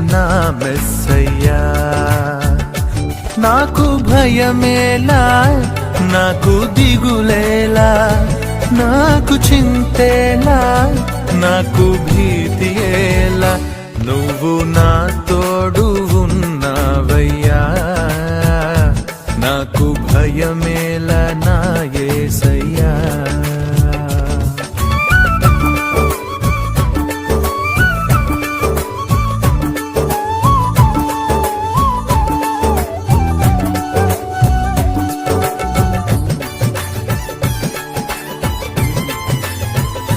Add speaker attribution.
Speaker 1: నా మెస్సయ్యా. నాకు భయమేలా, నాకు దిగులేలా, నాకు చింతేలా, నాకు భీతియేలా, నువ్వు నా తోడు ఉన్నావయ్యా. నాకు భయమేలా, నా